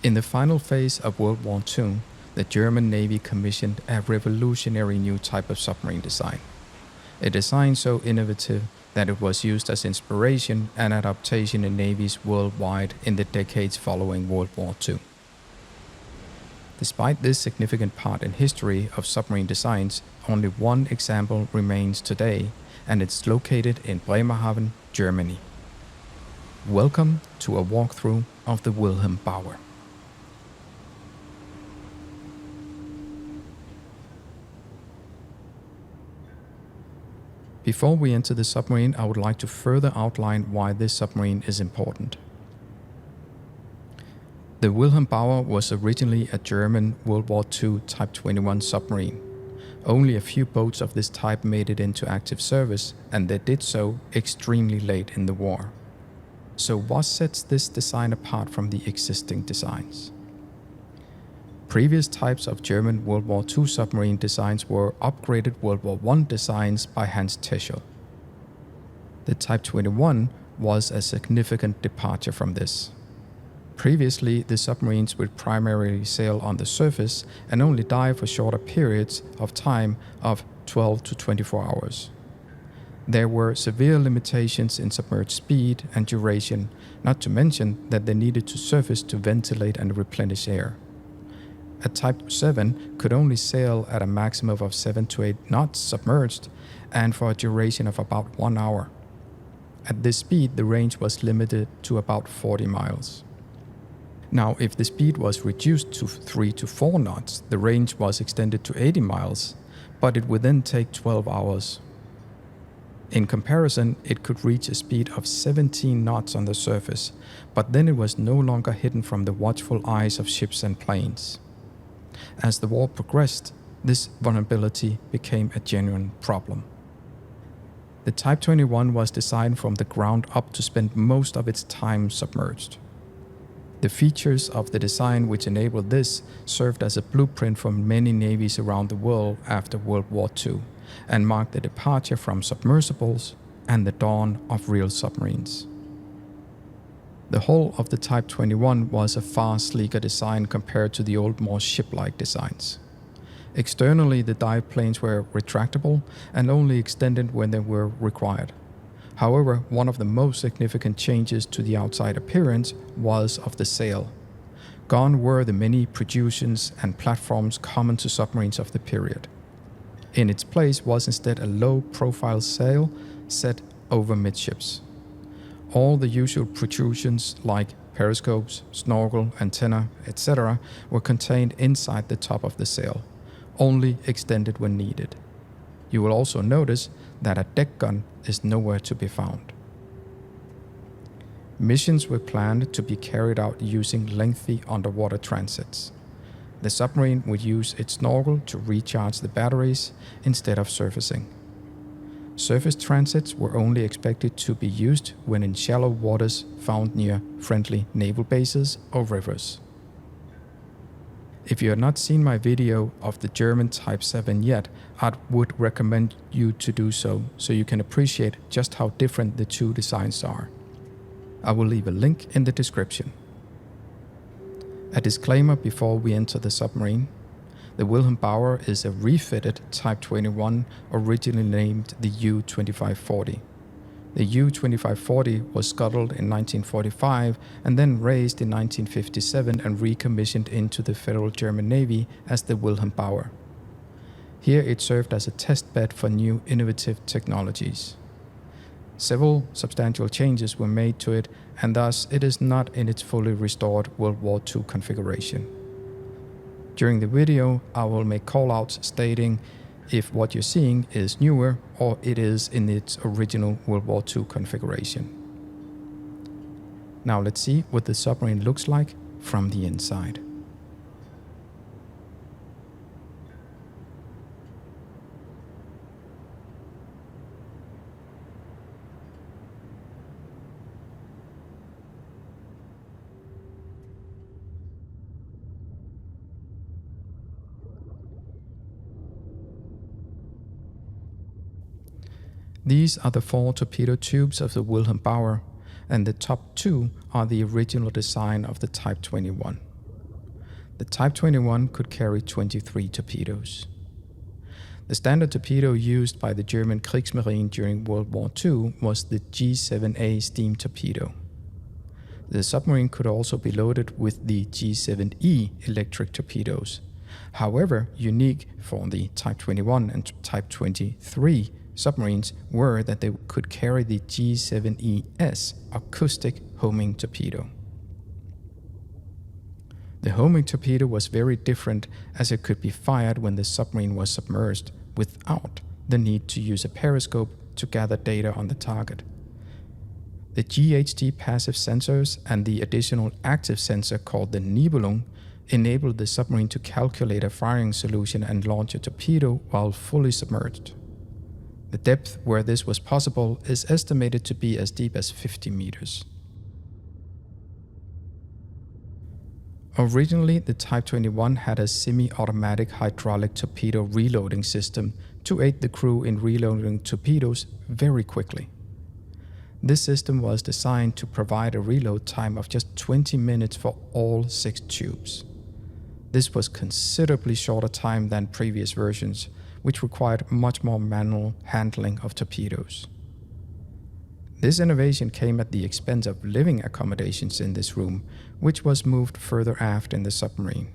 In the final phase of World War II, the German Navy commissioned a revolutionary new type of submarine design. A design so innovative that it was used as inspiration and adaptation in navies worldwide in the decades following World War II. Despite this significant part in history of submarine designs, only one example remains today, and it's located in Bremerhaven, Germany. Welcome to a walkthrough of the Wilhelm Bauer. Before we enter the submarine, I would like to further outline why this submarine is important. The Wilhelm Bauer was originally a German World War II Type XXI submarine. Only a few boats of this type made it into active service, and they did so extremely late in the war. So what sets this design apart from the existing designs? Previous types of German World War II submarine designs were upgraded World War I designs by Hans Techel. The Type XXI was a significant departure from this. Previously, the submarines would primarily sail on the surface and only dive for shorter periods of time of 12 to 24 hours. There were severe limitations in submerged speed and duration, not to mention that they needed to surface to ventilate and replenish air. A Type 7 could only sail at a maximum of 7 to 8 knots submerged and for a duration of about 1 hour. At this speed, the range was limited to about 40 miles. Now, if the speed was reduced to 3 to 4 knots, the range was extended to 80 miles, but it would then take 12 hours. In comparison, it could reach a speed of 17 knots on the surface, but then it was no longer hidden from the watchful eyes of ships and planes. As the war progressed, this vulnerability became a genuine problem. The Type XXI was designed from the ground up to spend most of its time submerged. The features of the design which enabled this served as a blueprint for many navies around the world after World War II and marked the departure from submersibles and the dawn of real submarines. The hull of the Type XXI was a far sleeker design compared to the old, more ship-like designs. Externally, the dive planes were retractable and only extended when they were required. However, one of the most significant changes to the outside appearance was of the sail. Gone were the many protrusions and platforms common to submarines of the period. In its place was instead a low-profile sail set over midships. All the usual protrusions like periscopes, snorkel, antenna, etc. were contained inside the top of the sail, only extended when needed. You will also notice that a deck gun is nowhere to be found. Missions were planned to be carried out using lengthy underwater transits. The submarine would use its snorkel to recharge the batteries instead of surfacing. Surface transits were only expected to be used when in shallow waters found near friendly naval bases or rivers. If you have not seen my video of the German Type 7 yet, I would recommend you to do so you can appreciate just how different the two designs are. I will leave a link in the description. A disclaimer before we enter the submarine. The Wilhelm Bauer is a refitted Type XXI originally named the U2540. The U2540 was scuttled in 1945 and then raised in 1957 and recommissioned into the Federal German Navy as the Wilhelm Bauer. Here it served as a test bed for new innovative technologies. Several substantial changes were made to it, and thus it is not in its fully restored World War II configuration. During the video, I will make call-outs stating if what you're seeing is newer or it is in its original World War II configuration. Now let's see what the submarine looks like from the inside. These are the 4 torpedo tubes of the Wilhelm Bauer, and the top 2 are the original design of the Type XXI. The Type 21 could carry 23 torpedoes. The standard torpedo used by the German Kriegsmarine during World War II was the G7A steam torpedo. The submarine could also be loaded with the G7E electric torpedoes. However, unique for the Type 21 and Type 23 submarines were that they could carry the G7ES acoustic homing torpedo. The homing torpedo was very different as it could be fired when the submarine was submerged without the need to use a periscope to gather data on the target. The GHT passive sensors and the additional active sensor called the Nibelung enabled the submarine to calculate a firing solution and launch a torpedo while fully submerged. The depth where this was possible is estimated to be as deep as 50 meters. Originally, the Type 21 had a semi-automatic hydraulic torpedo reloading system to aid the crew in reloading torpedoes very quickly. This system was designed to provide a reload time of just 20 minutes for all 6 tubes. This was considerably shorter time than previous versions, which required much more manual handling of torpedoes. This innovation came at the expense of living accommodations in this room, which was moved further aft in the submarine.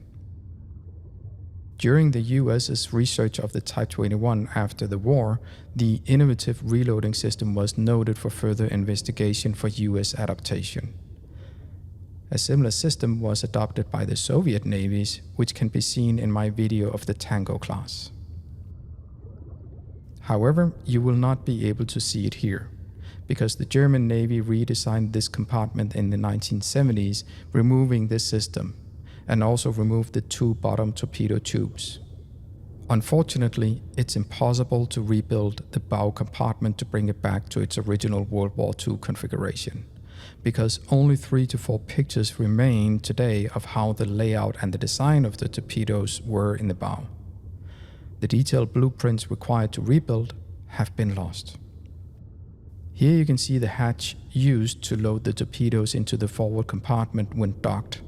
During the US's research of the Type 21 after the war, the innovative reloading system was noted for further investigation for US adaptation. A similar system was adopted by the Soviet navies, which can be seen in my video of the Tango class. However, you will not be able to see it here, because the German Navy redesigned this compartment in the 1970s, removing this system, and also removed the 2 bottom torpedo tubes. Unfortunately, it's impossible to rebuild the bow compartment to bring it back to its original World War II configuration, because only 3 to 4 pictures remain today of how the layout and the design of the torpedoes were in the bow. The detailed blueprints required to rebuild have been lost. Here you can see the hatch used to load the torpedoes into the forward compartment when docked.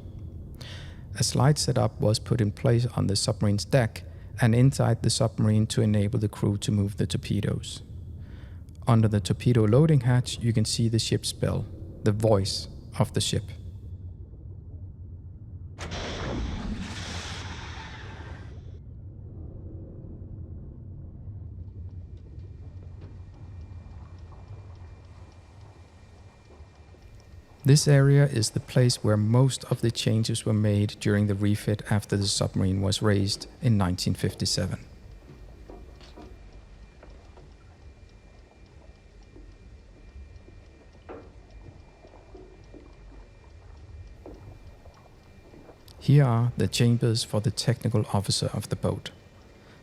A slide setup was put in place on the submarine's deck and inside the submarine to enable the crew to move the torpedoes. Under the torpedo loading hatch you can see the ship's bell, the voice of the ship. This area is the place where most of the changes were made during the refit after the submarine was raised in 1957. Here are the chambers for the technical officer of the boat.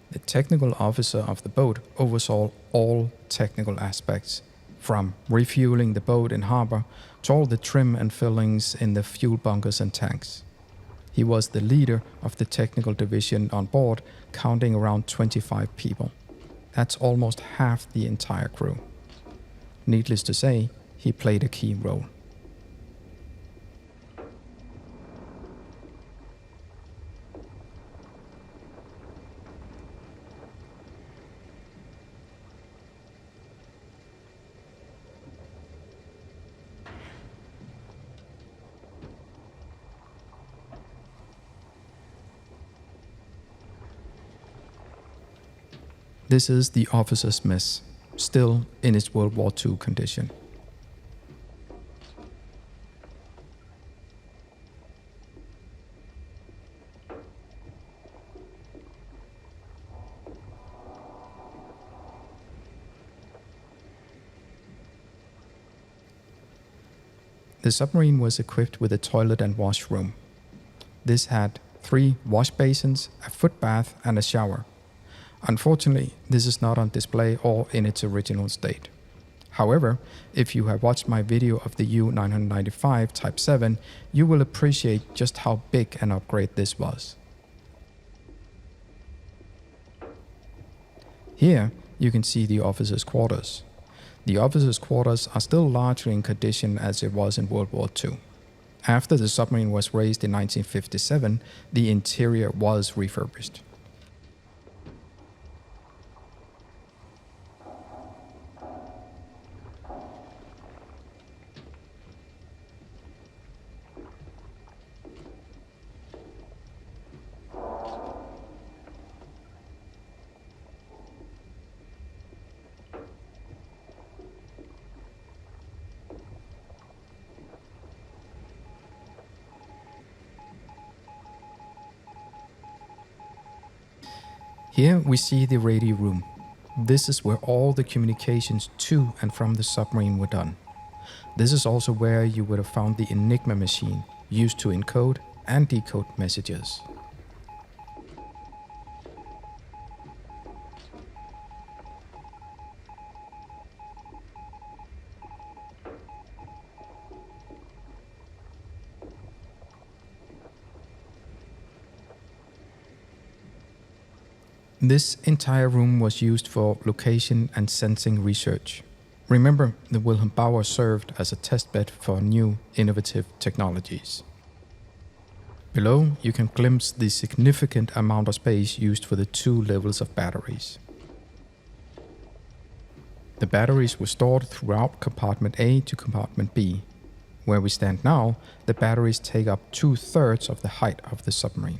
The technical officer of the boat oversaw all technical aspects, from refueling the boat in harbor to all the trim and fillings in the fuel bunkers and tanks. He was the leader of the technical division on board, counting around 25 people. That's almost half the entire crew. Needless to say, he played a key role. This is the officers' mess, still in its World War II condition. The submarine was equipped with a toilet and washroom. This had 3 wash basins, a foot bath, and a shower. Unfortunately, this is not on display or in its original state. However, if you have watched my video of the U2540 Type XXI, you will appreciate just how big an upgrade this was. Here, you can see the officers' quarters. The officers' quarters are still largely in condition as it was in World War II. After the submarine was raised in 1957, the interior was refurbished. Here we see the radio room. This is where all the communications to and from the submarine were done. This is also where you would have found the Enigma machine, used to encode and decode messages. This entire room was used for location and sensing research. Remember, the Wilhelm Bauer served as a testbed for new, innovative technologies. Below, you can glimpse the significant amount of space used for the two levels of batteries. The batteries were stored throughout compartment A to compartment B. Where we stand now, the batteries take up 2/3 of the height of the submarine.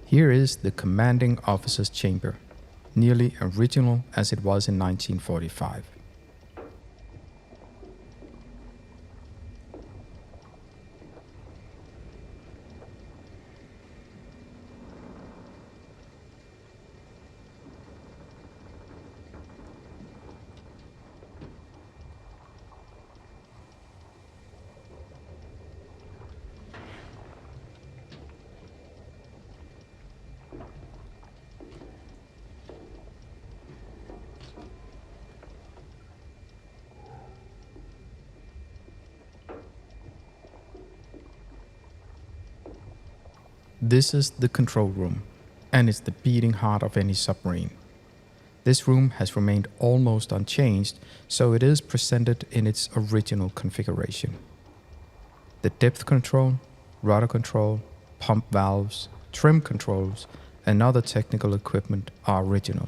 Here is the commanding officer's chamber, nearly original as it was in 1945. This is the control room, and it's the beating heart of any submarine. This room has remained almost unchanged, so it is presented in its original configuration. The depth control, rudder control, pump valves, trim controls, and other technical equipment are original.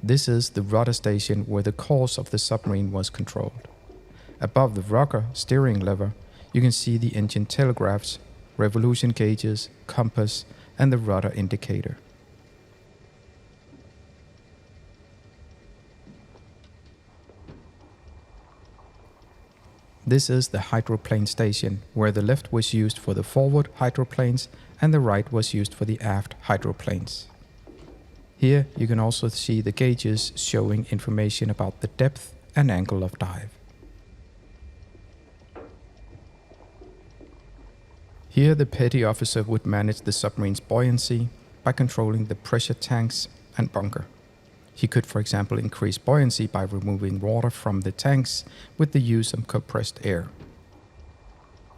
This is the rudder station where the course of the submarine was controlled. Above the rocker steering lever, you can see the engine telegraphs, revolution gauges, compass, and the rudder indicator. This is the hydroplane station, where the left was used for the forward hydroplanes and the right was used for the aft hydroplanes. Here you can also see the gauges showing information about the depth and angle of dive. Here the petty officer would manage the submarine's buoyancy by controlling the pressure tanks and bunker. He could, for example, increase buoyancy by removing water from the tanks with the use of compressed air.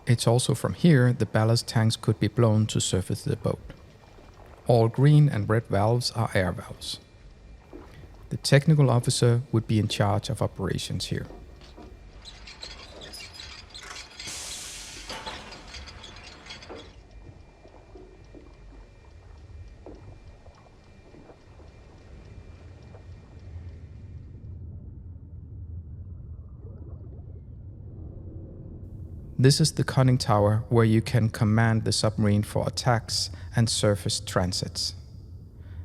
It's also from here the ballast tanks could be blown to surface the boat. All green and red valves are air valves. The technical officer would be in charge of operations here. This is the conning tower where you can command the submarine for attacks and surface transits.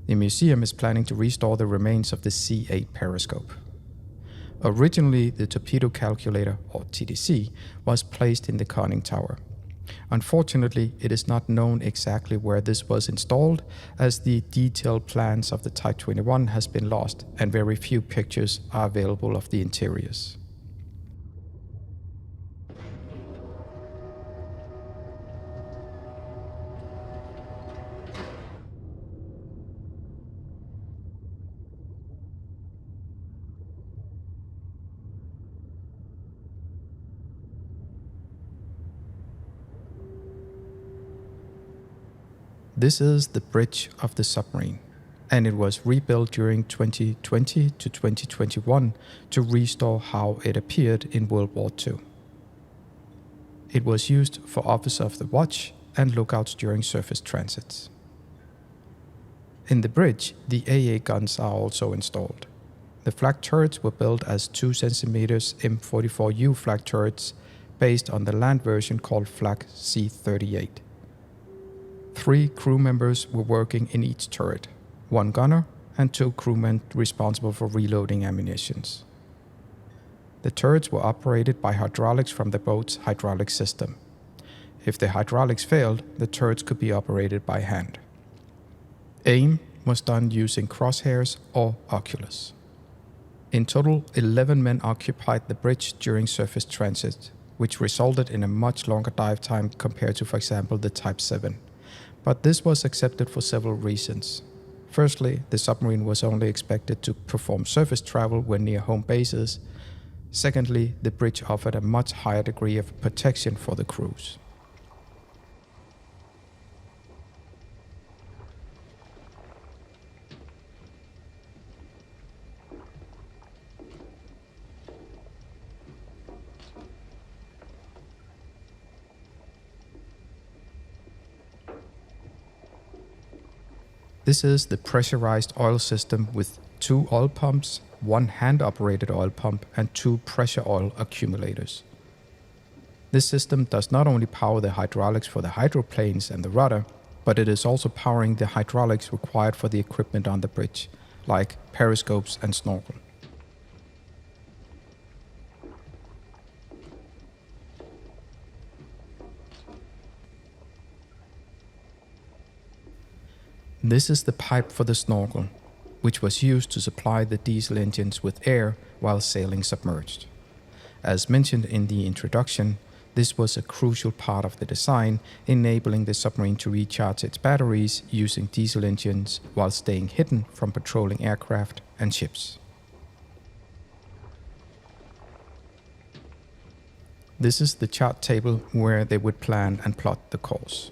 The museum is planning to restore the remains of the C8 periscope. Originally, the torpedo calculator, or TDC, was placed in the conning tower. Unfortunately, it is not known exactly where this was installed, as the detailed plans of the Type 21 has been lost and very few pictures are available of the interiors. This is the bridge of the submarine, and it was rebuilt during 2020 to 2021 to restore how it appeared in World War II. It was used for officer of the watch and lookouts during surface transits. In the bridge, the AA guns are also installed. The flak turrets were built as 2 cm M44U flak turrets based on the land version called flak C38. 3 crew members were working in each turret, 1 gunner and 2 crewmen responsible for reloading ammunitions. The turrets were operated by hydraulics from the boat's hydraulic system. If the hydraulics failed, the turrets could be operated by hand. Aim was done using crosshairs or oculus. In total, 11 men occupied the bridge during surface transit, which resulted in a much longer dive time compared to, for example, the Type 7. But this was accepted for several reasons. Firstly, the submarine was only expected to perform surface travel when near home bases. Secondly, the bridge offered a much higher degree of protection for the crews. This is the pressurized oil system with 2 oil pumps, 1 hand-operated oil pump, and 2 pressure oil accumulators. This system does not only power the hydraulics for the hydroplanes and the rudder, but it is also powering the hydraulics required for the equipment on the bridge, like periscopes and snorkel. This is the pipe for the snorkel, which was used to supply the diesel engines with air while sailing submerged. As mentioned in the introduction, this was a crucial part of the design, enabling the submarine to recharge its batteries using diesel engines while staying hidden from patrolling aircraft and ships. This is the chart table where they would plan and plot the course.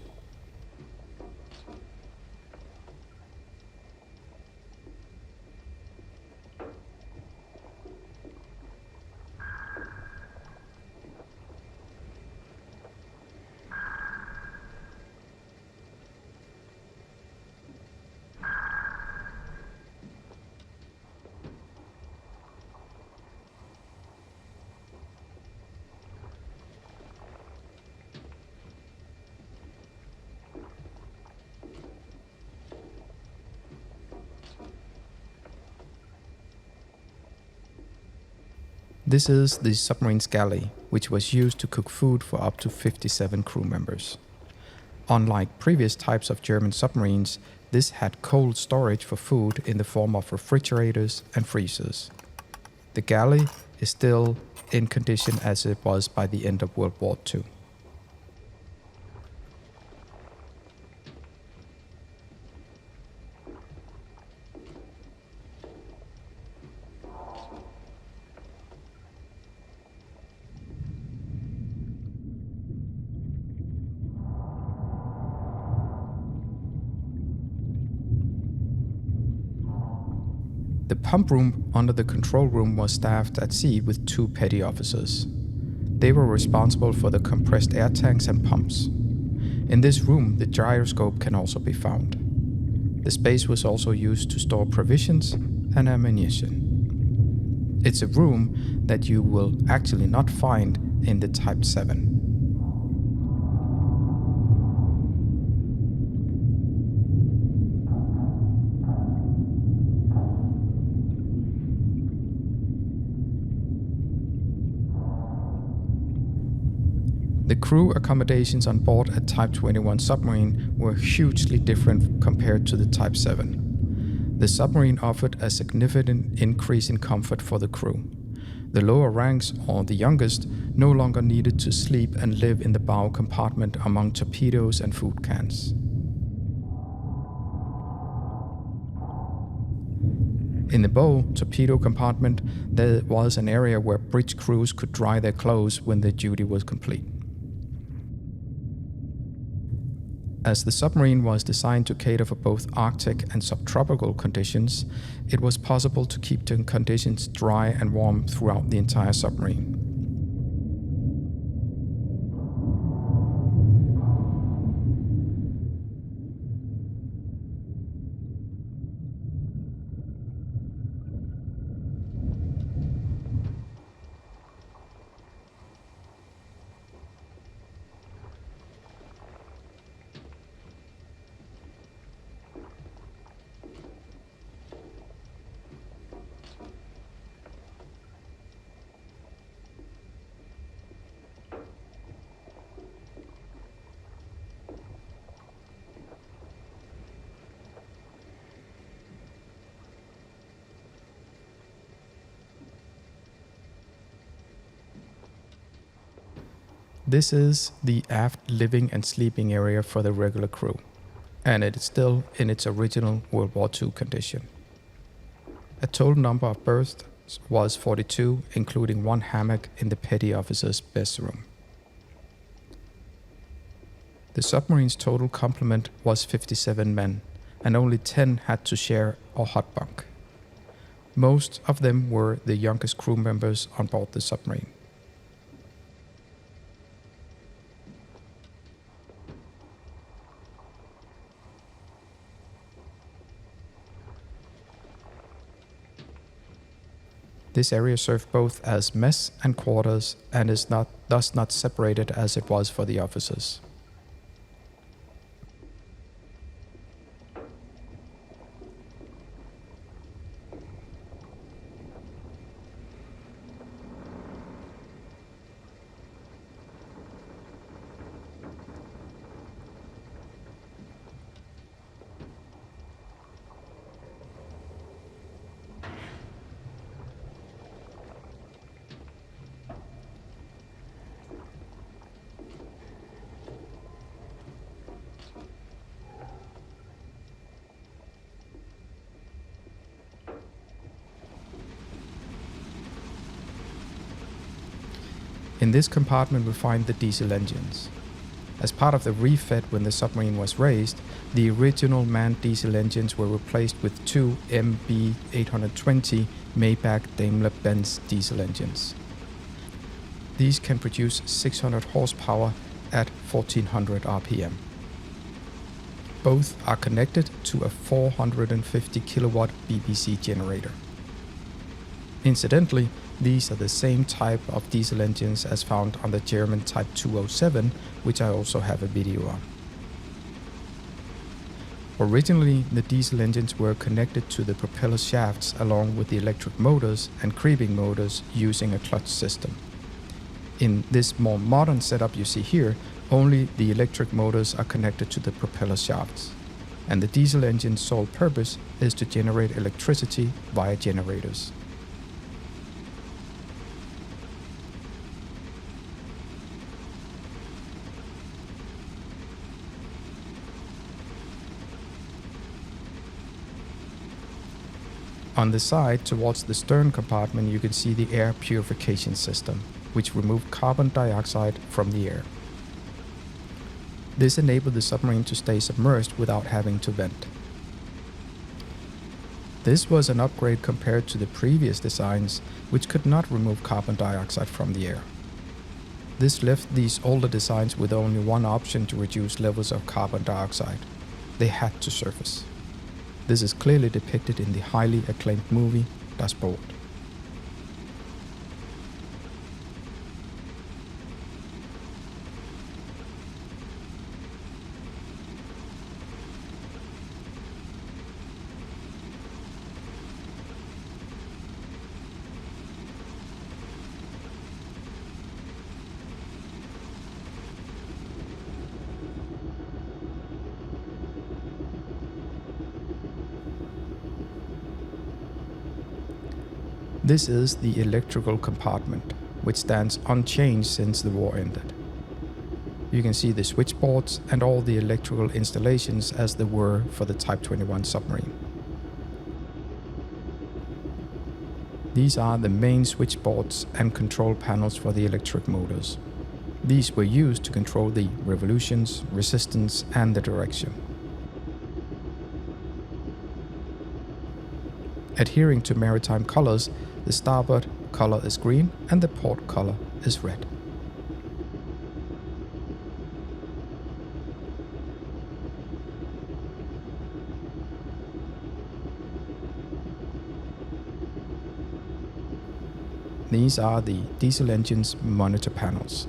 This is the submarine's galley, which was used to cook food for up to 57 crew members. Unlike previous types of German submarines, this had cold storage for food in the form of refrigerators and freezers. The galley is still in condition as it was by the end of World War II. The pump room under the control room was staffed at sea with 2 petty officers. They were responsible for the compressed air tanks and pumps. In this room, the gyroscope can also be found. The space was also used to store provisions and ammunition. It's a room that you will actually not find in the Type 7. The crew accommodations on board a Type 21 submarine were hugely different compared to the Type 7. The submarine offered a significant increase in comfort for the crew. The lower ranks, or the youngest, no longer needed to sleep and live in the bow compartment among torpedoes and food cans. In the bow torpedo compartment, there was an area where bridge crews could dry their clothes when their duty was complete. As the submarine was designed to cater for both Arctic and subtropical conditions, it was possible to keep the conditions dry and warm throughout the entire submarine. This is the aft living and sleeping area for the regular crew, and it is still in its original World War II condition. A total number of berths was 42, including one hammock in the petty officer's best room. The submarine's total complement was 57 men, and only 10 had to share a hot bunk. Most of them were the youngest crew members on board the submarine. This area served both as mess and quarters and is thus not separated as it was for the officers. In this compartment we find the diesel engines. As part of the refit when the submarine was raised, the original manned diesel engines were replaced with two MB820 Maybach Daimler-Benz diesel engines. These can produce 600 horsepower at 1400 RPM. Both are connected to a 450 kilowatt BBC generator. Incidentally, these are the same type of diesel engines as found on the German Type 207, which I also have a video on. Originally, the diesel engines were connected to the propeller shafts along with the electric motors and creeping motors using a clutch system. In this more modern setup you see here, only the electric motors are connected to the propeller shafts, and the diesel engine's sole purpose is to generate electricity via generators. On the side towards the stern compartment you can see the air purification system, which removed carbon dioxide from the air. This enabled the submarine to stay submerged without having to vent. This was an upgrade compared to the previous designs, which could not remove carbon dioxide from the air. This left these older designs with only one option to reduce levels of carbon dioxide. They had to surface. This is clearly depicted in the highly acclaimed movie Das Boot. This is the electrical compartment, which stands unchanged since the war ended. You can see the switchboards and all the electrical installations as they were for the Type 21 submarine. These are the main switchboards and control panels for the electric motors. These were used to control the revolutions, resistance, and the direction. Adhering to maritime colors, the starboard color is green and the port color is red. These are the diesel engine's monitor panels.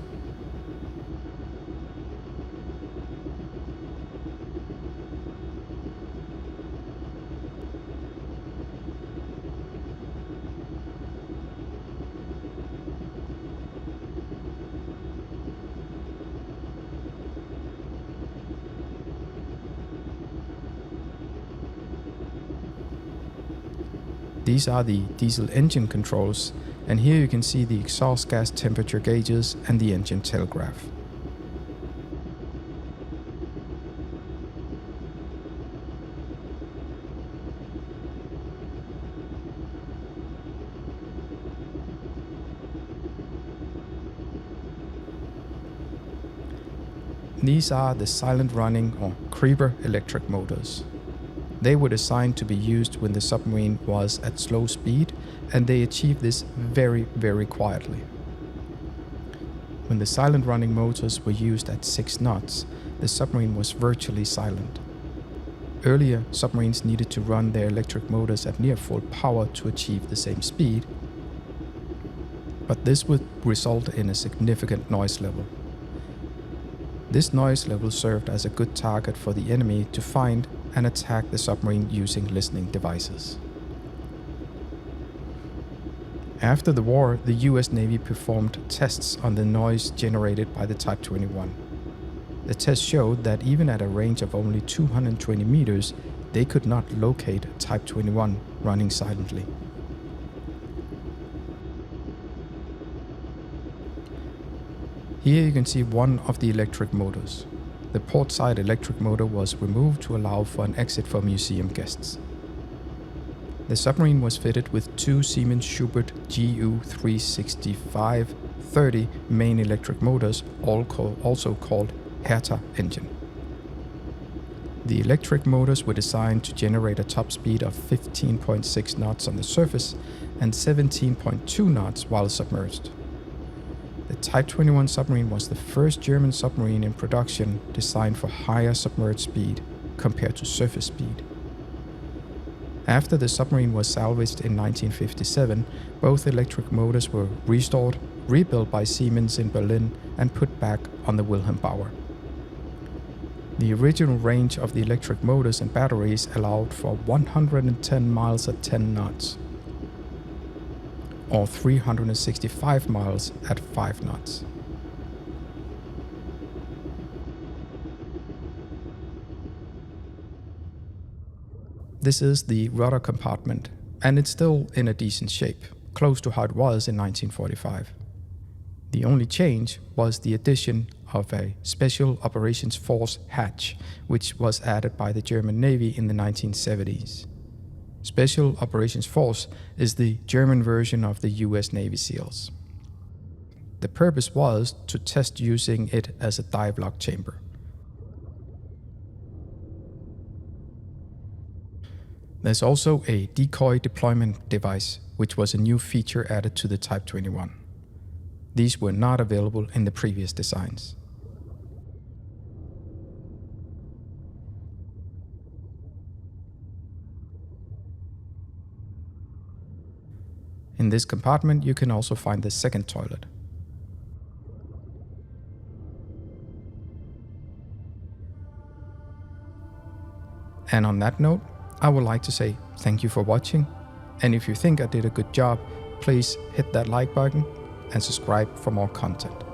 These are the diesel engine controls, and here you can see the exhaust gas temperature gauges and the engine telegraph. These are the silent running or creeper electric motors. They were designed to be used when the submarine was at slow speed, and they achieved this very, very quietly. When the silent running motors were used at 6 knots, the submarine was virtually silent. Earlier, submarines needed to run their electric motors at near full power to achieve the same speed, but this would result in a significant noise level. This noise level served as a good target for the enemy to find and attack the submarine using listening devices. After the war, the US Navy performed tests on the noise generated by the Type 21. The tests showed that even at a range of only 220 meters, they could not locate Type 21 running silently. Here you can see one of the electric motors. The port side electric motor was removed to allow for an exit for museum guests. The submarine was fitted with 2 Siemens Schubert GU2540 main electric motors, also called Hertha engine. The electric motors were designed to generate a top speed of 15.6 knots on the surface and 17.2 knots while submerged. The Type 21 submarine was the first German submarine in production designed for higher submerged speed compared to surface speed. After the submarine was salvaged in 1957, both electric motors were restored, rebuilt by Siemens in Berlin, and put back on the Wilhelm Bauer. The original range of the electric motors and batteries allowed for 110 miles at 10 knots. Or 365 miles at 5 knots. This is the rudder compartment, and it's still in a decent shape, close to how it was in 1945. The only change was the addition of a Special Operations Force hatch, which was added by the German Navy in the 1970s. Special Operations Force is the German version of the US Navy SEALs. The purpose was to test using it as a dive lock chamber. There's also a decoy deployment device, which was a new feature added to the Type 21. These were not available in the previous designs. In this compartment, you can also find the second toilet. And on that note, I would like to say thank you for watching, and if you think I did a good job, please hit that like button and subscribe for more content.